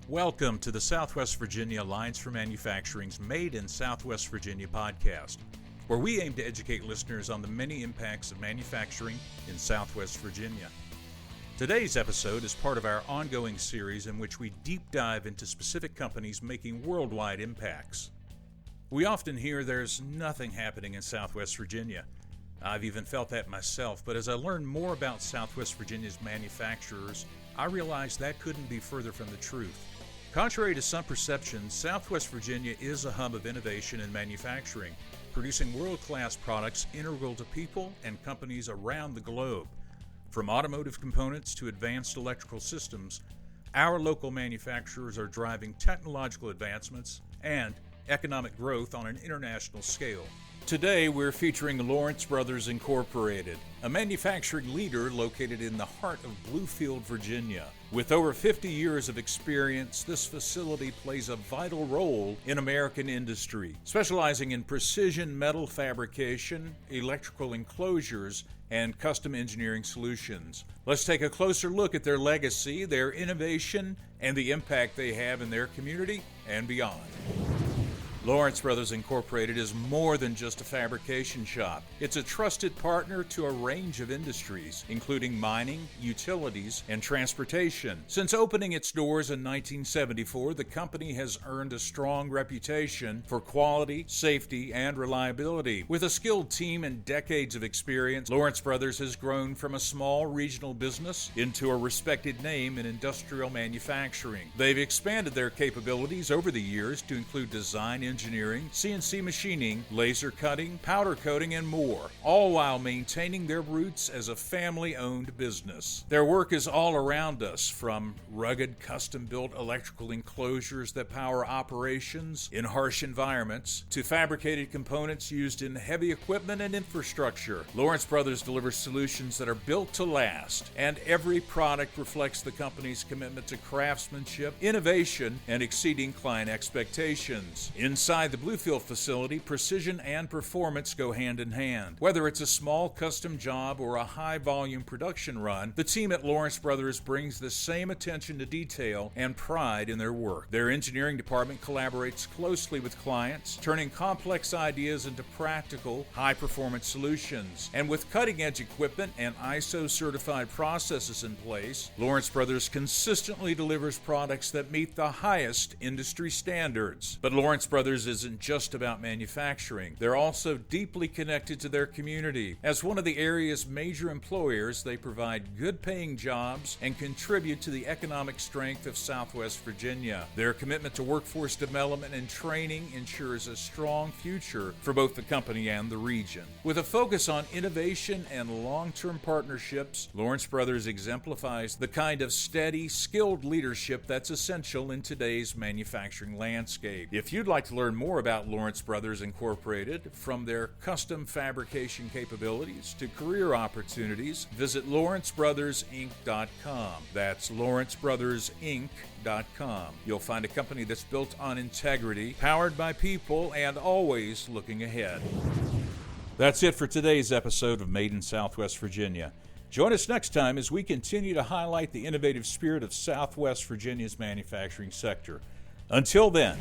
Welcome to the Southwest Virginia Alliance for Manufacturing's Made in Southwest Virginia podcast, where we aim to educate listeners on the many impacts of manufacturing in Southwest Virginia. Today's episode is part of our ongoing series in which we deep dive into specific companies making worldwide impacts. We often hear there's nothing happening in Southwest Virginia. I've even felt that myself, but as I learned more about Southwest Virginia's manufacturers, I realized that couldn't be further from the truth. Contrary to some perceptions, Southwest Virginia is a hub of innovation and manufacturing, producing world-class products integral to people and companies around the globe. From automotive components to advanced electrical systems, our local manufacturers are driving technological advancements and economic growth on an international scale. Today, we're featuring Lawrence Brothers Incorporated, a manufacturing leader located in the heart of Bluefield, Virginia. With over 50 years of experience, this facility plays a vital role in American industry, specializing in precision metal fabrication, electrical enclosures, and custom engineering solutions. Let's take a closer look at their legacy, their innovation, and the impact they have in their community and beyond. Lawrence Brothers Incorporated is more than just a fabrication shop. It's a trusted partner to a range of industries, including mining, utilities, and transportation. Since opening its doors in 1974, the company has earned a strong reputation for quality, safety, and reliability. With a skilled team and decades of experience, Lawrence Brothers has grown from a small regional business into a respected name in industrial manufacturing. They've expanded their capabilities over the years to include design engineering, CNC machining, laser cutting, powder coating, and more, all while maintaining their roots as a family-owned business. Their work is all around us, from rugged, custom-built electrical enclosures that power operations in harsh environments to fabricated components used in heavy equipment and infrastructure. Lawrence Brothers delivers solutions that are built to last, and every product reflects the company's commitment to craftsmanship, innovation, and exceeding client expectations. Inside the Bluefield facility, precision and performance go hand in hand. Whether it's a small custom job or a high-volume production run, the team at Lawrence Brothers brings the same attention to detail and pride in their work. Their engineering department collaborates closely with clients, turning complex ideas into practical, high-performance solutions. And with cutting-edge equipment and ISO-certified processes in place, Lawrence Brothers consistently delivers products that meet the highest industry standards. But Lawrence Brothers isn't just about manufacturing. They're also deeply connected to their community. As one of the area's major employers, they provide good-paying jobs and contribute to the economic strength of Southwest Virginia. Their commitment to workforce development and training ensures a strong future for both the company and the region. With a focus on innovation and long-term partnerships, Lawrence Brothers exemplifies the kind of steady, skilled leadership that's essential in today's manufacturing landscape. If you'd like to learn more about Lawrence Brothers Incorporated, from their custom fabrication capabilities to career opportunities, visit lawrencebrotherinc.com. That's lawrencebrotherinc.com. You'll find a company that's built on integrity, powered by people, and always looking ahead. That's it for today's episode of Made in Southwest Virginia. Join us next time as we continue to highlight the innovative spirit of Southwest Virginia's manufacturing sector. Until then,